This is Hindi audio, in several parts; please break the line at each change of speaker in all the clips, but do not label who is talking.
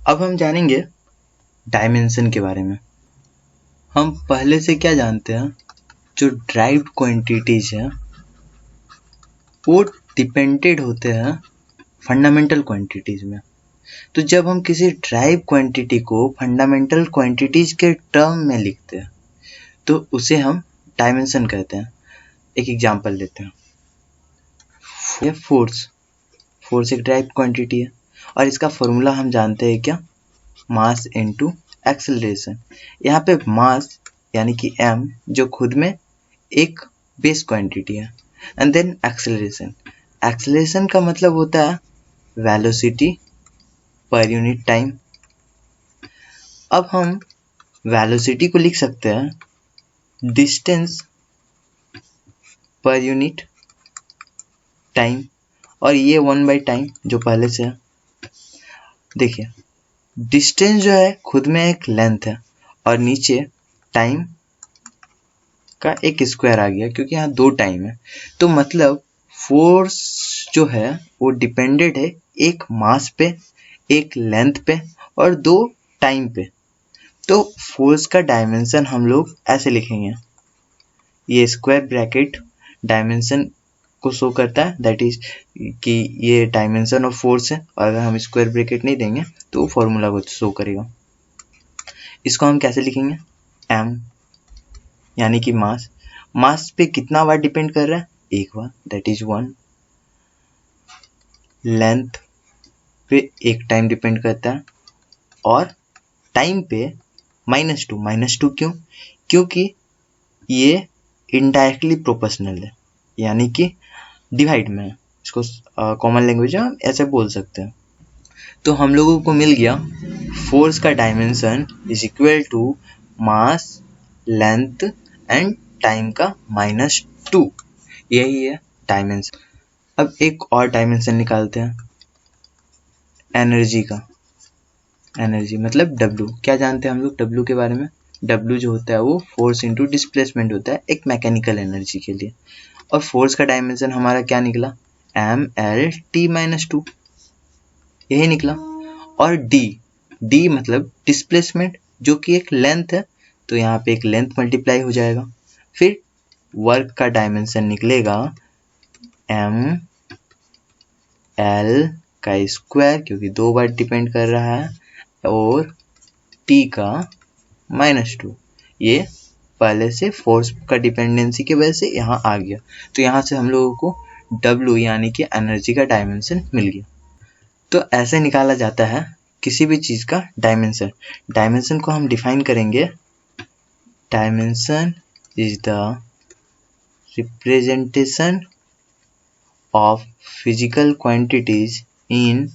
अब हम जानेंगे डायमेंशन के बारे में। हम पहले से क्या जानते हैं, जो ड्राइव्ड क्वांटिटीज है वो डिपेंडेड होते हैं फंडामेंटल क्वांटिटीज में। तो जब हम किसी ड्राइव क्वांटिटी को फंडामेंटल क्वांटिटीज के टर्म में लिखते हैं तो उसे हम डायमेंशन कहते हैं। एक एग्जांपल लेते हैं, ये फोर्स एक ड्राइव क्वांटिटी है और इसका फॉर्मूला हम जानते हैं क्या, मास इनटू एक्सेलरेशन। यहाँ पे मास यानी कि m जो खुद में एक बेस क्वांटिटी है, एंड देन एक्सेलरेशन का मतलब होता है वेलोसिटी पर यूनिट टाइम। अब हम वेलोसिटी को लिख सकते हैं डिस्टेंस पर यूनिट टाइम, और ये 1/टाइम जो पहले से है। देखिए डिस्टेंस जो है खुद में एक लेंथ है और नीचे टाइम का एक स्क्वायर आ गया क्योंकि यहाँ 2 टाइम है। तो मतलब फोर्स जो है वो डिपेंडेड है एक मास पे, एक लेंथ पे और 2 टाइम पे। तो फोर्स का डायमेंशन हम लोग ऐसे लिखेंगे, ये स्क्वायर ब्रैकेट डायमेंशन को शो करता है, दैट इज कि ये डायमेंशन ऑफ फोर्स है, और अगर हम स्क्वायर ब्रैकेट नहीं देंगे तो फॉर्मूला को शो करेगा। इसको हम कैसे लिखेंगे, m यानी कि मास पे कितना बार डिपेंड कर रहा है, एक बार, दैट इज 1। लेंथ पे एक टाइम डिपेंड करता है और टाइम पे -2 क्यों, क्योंकि ये इनडायरेक्टली प्रोपोर्शनल है यानी कि डिवाइड में है। इसको कॉमन लैंग्वेज में हम ऐसे बोल सकते हैं। तो हम लोगों को मिल गया फोर्स का dimension is equal to mass, length and time का -2, यही है डायमेंशन। अब एक और डायमेंशन निकालते हैं एनर्जी का। एनर्जी मतलब W। क्या जानते हैं हम लोग W के बारे में, W जो होता है वो फोर्स इंटू डिस्प्लेसमेंट होता है एक मैकेनिकल एनर्जी के लिए। और फोर्स का डायमेंशन हमारा क्या निकला, mLT-2, यही निकला। और D मतलब डिस्प्लेसमेंट जो कि एक लेंथ है, तो यहाँ पे एक लेंथ मल्टीप्लाई हो जाएगा। फिर वर्क का डायमेंशन निकलेगा mL का स्क्वायर क्योंकि 2 बार डिपेंड कर रहा है, और T का -2। ये पहले से फोर्स का डिपेंडेंसी की वजह से यहाँ आ गया। तो यहाँ से हम लोगों को W यानी कि एनर्जी का डायमेंशन मिल गया। तो ऐसे निकाला जाता है किसी भी चीज़ का डायमेंशन। डायमेंशन को हम डिफाइन करेंगे, dimension is the representation of physical quantities in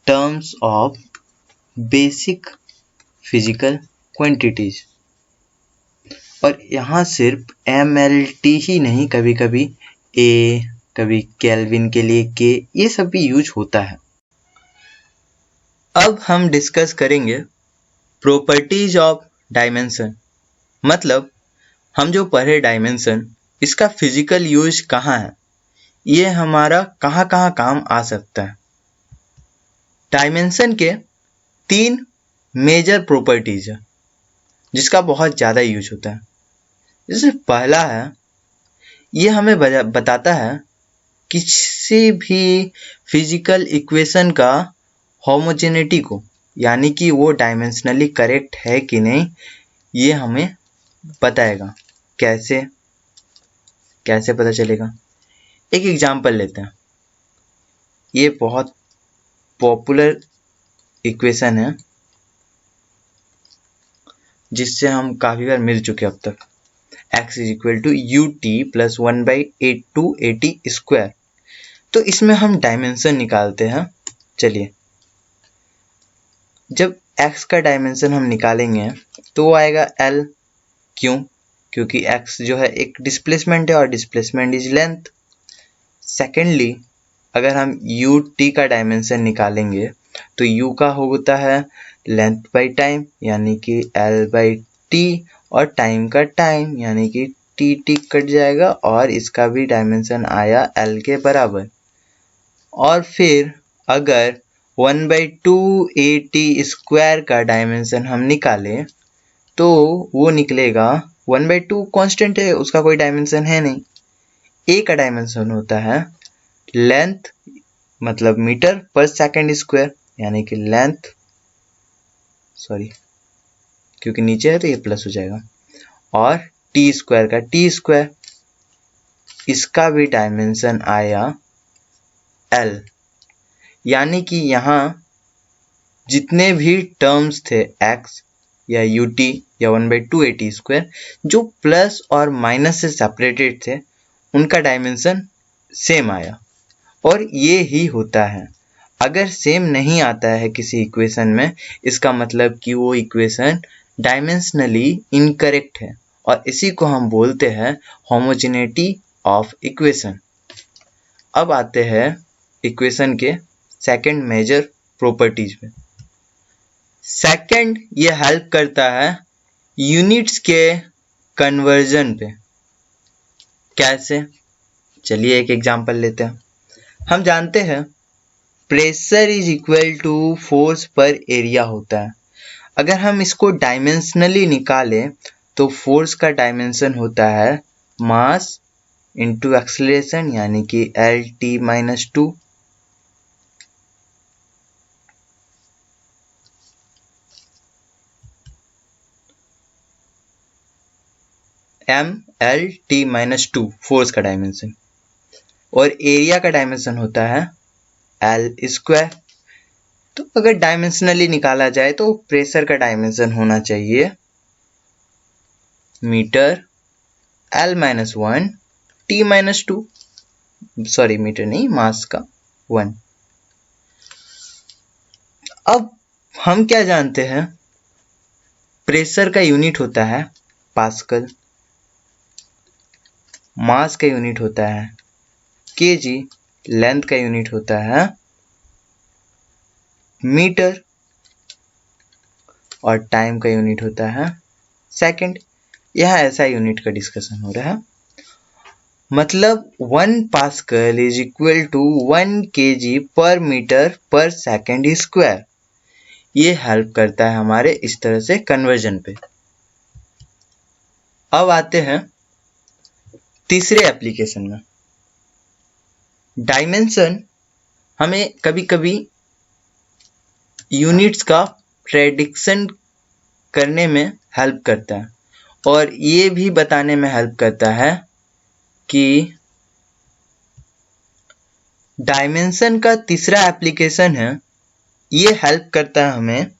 terms of basic physical quantities. और यहाँ सिर्फ mLT ही नहीं, कभी कभी A, कभी केल्विन के लिए K, ये सब भी यूज होता है। अब हम डिस्कस करेंगे प्रॉपर्टीज ऑफ डायमेंशन। मतलब हम जो पढ़े डायमेंशन, इसका फिजिकल यूज कहाँ है, ये हमारा कहाँ कहाँ काम आ सकता है। डायमेंशन के 3 मेजर प्रॉपर्टीज है जिसका बहुत ज़्यादा यूज होता है। जैसे पहला है, ये हमें बताता है किसी भी फिजिकल इक्वेशन का होमोजेनिटी को, यानी कि वो डायमेंशनली करेक्ट है कि नहीं, ये हमें बताएगा। कैसे पता चलेगा, एक एग्जांपल लेते हैं। ये बहुत पॉपुलर इक्वेशन है जिससे हम काफ़ी बार मिल चुके अब तक, x is equal to ut plus 1/2at square. तो इसमें हम डायमेंशन निकालते हैं। चलिए, जब x का डायमेंशन हम निकालेंगे तो वो आएगा l। क्यों, क्योंकि x जो है एक डिस्प्लेसमेंट है और डिस्प्लेसमेंट इज लेंथ। सेकेंडली, अगर हम ut का डायमेंशन निकालेंगे तो u का होता है लेंथ बाई टाइम यानी कि l/t, और टाइम का टाइम यानी कि t कट जाएगा और इसका भी डायमेंशन आया l के बराबर। और फिर अगर 1/2 AT² का डायमेंशन हम निकालें तो वो निकलेगा 1/2 कांस्टेंट है, उसका कोई डायमेंशन है नहीं। ए का डायमेंशन होता है लेंथ मतलब मीटर पर सेकंड स्क्वायर, यानी कि लेंथ, सॉरी क्योंकि नीचे है तो ये प्लस हो जाएगा, और टी स्क्वायर का टी स्क्वायर, इसका भी डायमेंशन आया एल। यानी कि यहाँ जितने भी टर्म्स थे एक्स या यूटी या 1/2 AT² जो प्लस और माइनस से सेपरेटेड थे उनका डायमेंशन सेम आया। और ये ही होता है, अगर सेम नहीं आता है किसी इक्वेशन में, इसका मतलब कि वो इक्वेशन डायमेंशनली इनकरेक्ट है, और इसी को हम बोलते हैं होमोजेनिटी ऑफ इक्वेशन। अब आते हैं इक्वेशन के सेकंड मेजर प्रॉपर्टीज में। सेकंड, ये हेल्प करता है यूनिट्स के कन्वर्जन पे। कैसे? चलिए एक एग्जांपल लेते हैं। हम जानते हैं pressure is equal to force per area होता है। अगर हम इसको डायमेंशनली निकालें तो फोर्स का डायमेंशन होता है मास इंटू एक्सेलरेशन, यानी कि LT-2। MLT-2 फोर्स का डायमेंशन, और एरिया का डायमेंशन होता है L²। तो अगर डायमेंशनली निकाला जाए तो प्रेशर का डायमेंशन होना चाहिए metre L-1 T-2, sorry metre नहीं, मास का 1। अब हम क्या जानते हैं, प्रेशर का यूनिट होता है पास्कल, मास का यूनिट होता है केजी, लेंथ का यूनिट होता है मीटर, और टाइम का यूनिट होता है सेकंड। यह ऐसा यूनिट का डिस्कशन हो रहा है। मतलब 1 pascal is equal to 1 kg per metre per second square. ये हेल्प करता है हमारे इस तरह से कन्वर्जन पे। अब आते हैं तीसरे एप्लीकेशन में। डायमेंशन हमें कभी कभी यूनिट्स का प्रेडिक्शन करने में हेल्प करता है, और ये भी बताने में हेल्प करता है कि डायमेंशन का तीसरा एप्लीकेशन है, ये हेल्प करता है हमें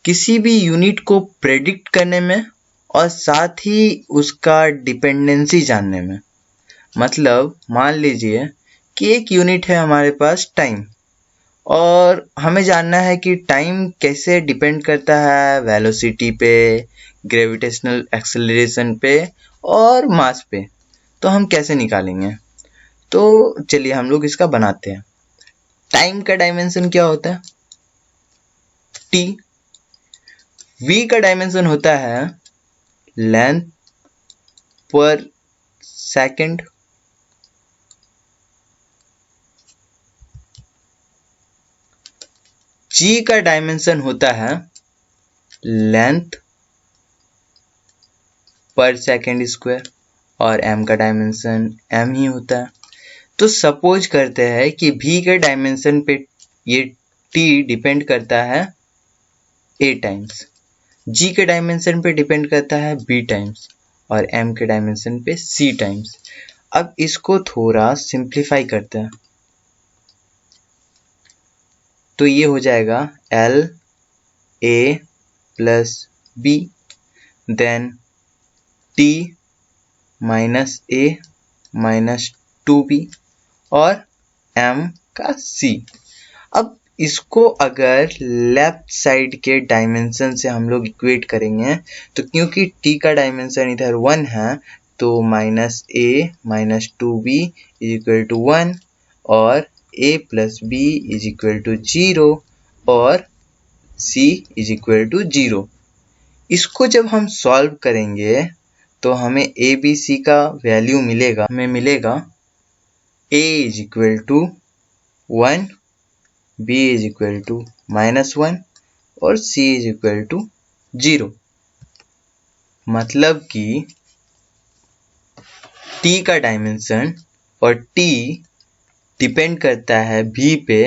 किसी भी यूनिट को प्रेडिक्ट करने में और साथ ही उसका डिपेंडेंसी जानने में। मतलब मान लीजिए कि एक यूनिट है हमारे पास टाइम, और हमें जानना है कि टाइम कैसे डिपेंड करता है वेलोसिटी पे, ग्रेविटेशनल एक्सेलरेशन पे और मास पे। तो हम कैसे निकालेंगे? तो चलिए हम लोग इसका बनाते हैं। टाइम का डायमेंशन क्या होता है? टी। वी का डायमेंशन होता है लेंथ पर सेकंड। जी का डायमेंशन होता है लेंथ पर सेकंड स्क्वायर, और एम का डायमेंशन एम ही होता है। तो सपोज करते हैं कि भी के डायमेंशन पे ये टी डिपेंड करता है ए टाइम्स, जी के डायमेंशन पे डिपेंड करता है बी टाइम्स, और एम के डायमेंशन पे सी टाइम्स। अब इसको थोड़ा सिंप्लीफाई करते हैं तो ये हो जाएगा L A plus B, then T minus A minus 2B और M का C। अब इसको अगर लेफ्ट साइड के डायमेंशन से हम लोग इक्वेट करेंगे तो क्योंकि T का डायमेंशन इधर 1 है तो minus A minus 2B is equal to 1 और A plus B is equal to 0 और C इज इक्वल टू 0। इसको जब हम सॉल्व करेंगे तो हमें A B C का वैल्यू मिलेगा, हमें मिलेगा A is equal to 1 b is equal to -1 और c इज इक्वल टू 0। मतलब कि t का डायमेंशन और t डिपेंड करता है v पे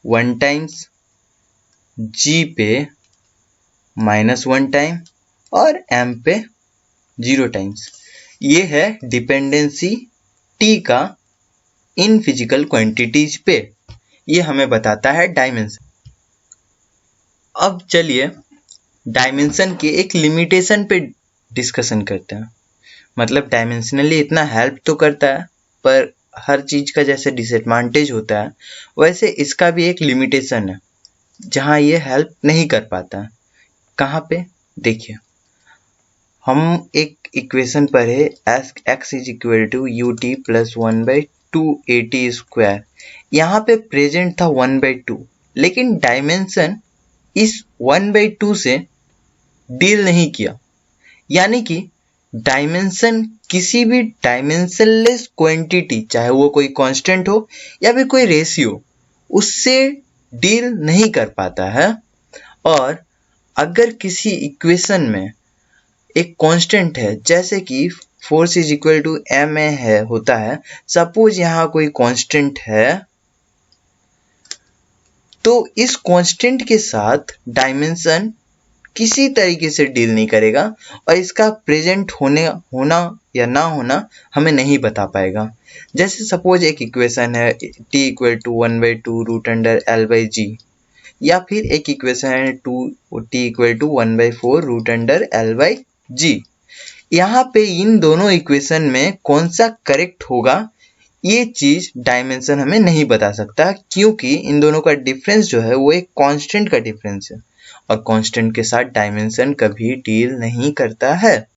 1 टाइम्स, g पे -1 टाइम और m पे 0 टाइम्स। ये है डिपेंडेंसी t का इन फिजिकल क्वांटिटीज पे। ये हमें बताता है डायमेंशन। अब चलिए डायमेंशन के एक लिमिटेशन पे डिस्कशन करते हैं। मतलब डायमेंशनली इतना हेल्प तो करता है, पर हर चीज का जैसे डिसएडवांटेज होता है वैसे इसका भी एक लिमिटेशन है जहां ये हेल्प नहीं कर पाता। कहाँ पे? देखिए, हम एक इक्वेशन पढ़े x is equal to ut plus 1/2 at square. यहाँ पे प्रेजेंट था 1/2, लेकिन डायमेंशन इस 1/2 से डील नहीं किया। यानी कि डायमेंशन किसी भी डायमेंशनलेस क्वांटिटी, चाहे वो कोई कांस्टेंट हो या फिर कोई रेशियो, उससे डील नहीं कर पाता है। और अगर किसी इक्वेशन में एक कांस्टेंट है, जैसे कि force is equal to ma है होता है, सपोज यहाँ कोई कांस्टेंट है, तो इस कांस्टेंट के साथ डायमेंशन किसी तरीके से डील नहीं करेगा और इसका प्रेजेंट होना या ना होना हमें नहीं बता पाएगा। जैसे सपोज एक इक्वेशन है t equal to 1/2 root under l/g, या फिर एक इक्वेशन है t equal to 1/4 root under l/g। यहाँ पे इन दोनों इक्वेशन में कौन सा करेक्ट होगा ये चीज डायमेंशन हमें नहीं बता सकता, क्योंकि इन दोनों का डिफरेंस जो है वो एक कांस्टेंट का डिफरेंस है और कांस्टेंट के साथ डायमेंशन कभी डील नहीं करता है।